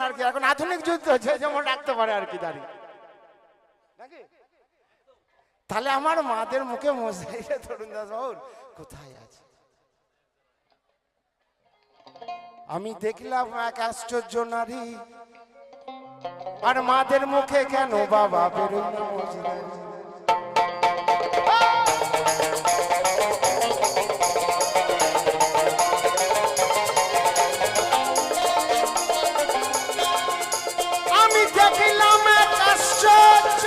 আর কি এখন আধুনিক যুদ্ধ হচ্ছে, যেমন রাখতে পারে আর কি দাঁড়িয়ে নাকি। তাহলে আমার মাদের মুখে মশাইরে তরুণ দাস বাবুর কোথায় আছে? আমি দেখলাম এক আশ্চর্য নারী, আর মাদের মুখে কেন বাবা বেরোয় না মজদারি। আমি দেখলাম এক আশ্চর্য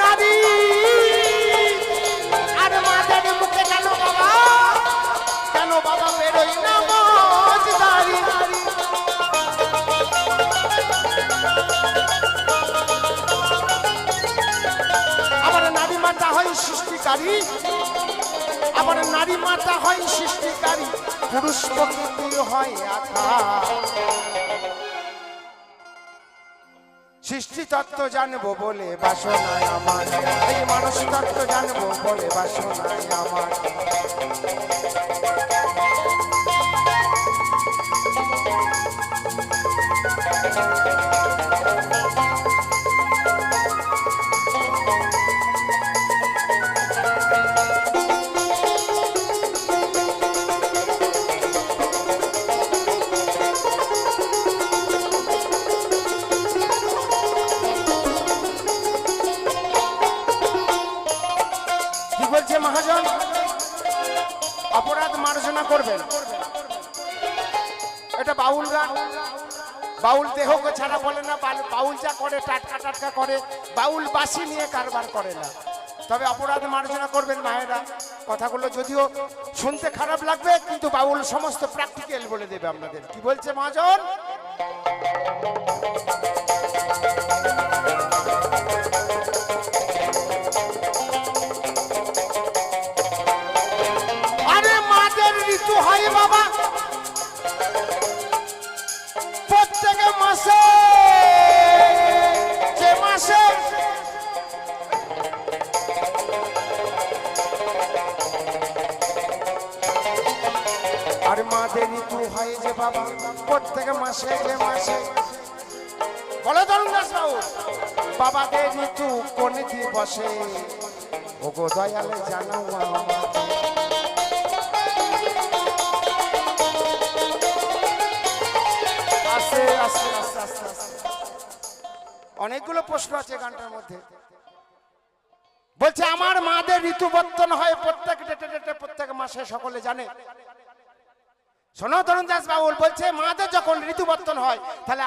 নারী, আর মাদের মুখে কেন বাবা বেরোয় না মজদারি। আবার নারী মাতা হয় সৃষ্টিকারী, আবার নারী মাতা হয় সৃষ্টিকারী, পুরুষ প্রকৃতি হয় আখা। সৃষ্টি তত্ত্ব জানবো বলে বাসনায় আমার, এই মানুষ তত্ত্ব জানবো বলে বাসনায় আমার। বলছে মহাজন, অপরাধ মার্জনা করবেন, এটা বাউল গান। বাউল দেহকে ছাড়া বলে না, বাউল যা করে টাটকা টাটকা করে, বাউল বাসি নিয়ে কারবার করে না। তবে অপরাধ মার্জনা করবেন মায়েরা। কথাগুলো যদিও শুনতে খারাপ লাগবে, কিন্তু বাউল সমস্ত প্র্যাকটিক্যাল বলে দেবে আপনাদের। কি বলছে মহাজন? ঋতু হয় বাবা প্রত্যেক মাসে, যে মাসে আর মাদের ঋতু হয় যে বাবা প্রত্যেক মাসে, যে মাসে। বলে তরুণ দাস বাবু, বাবাদের ঋতু কোন দিবসে? ও গো দয়ালে জানাও আমাকে। অনেকগুলো প্রশ্ন আছে গানটার মধ্যে। বলছে আমার মাদের ঋতুবর্তন হয় প্রত্যেক ডেটে ডেটে, প্রত্যেক মাসে, সকলে জানে। শোনো তরুণ দাস বাউল বলছে মাদের যখন ঋতুবর্তন হয়, তাহলে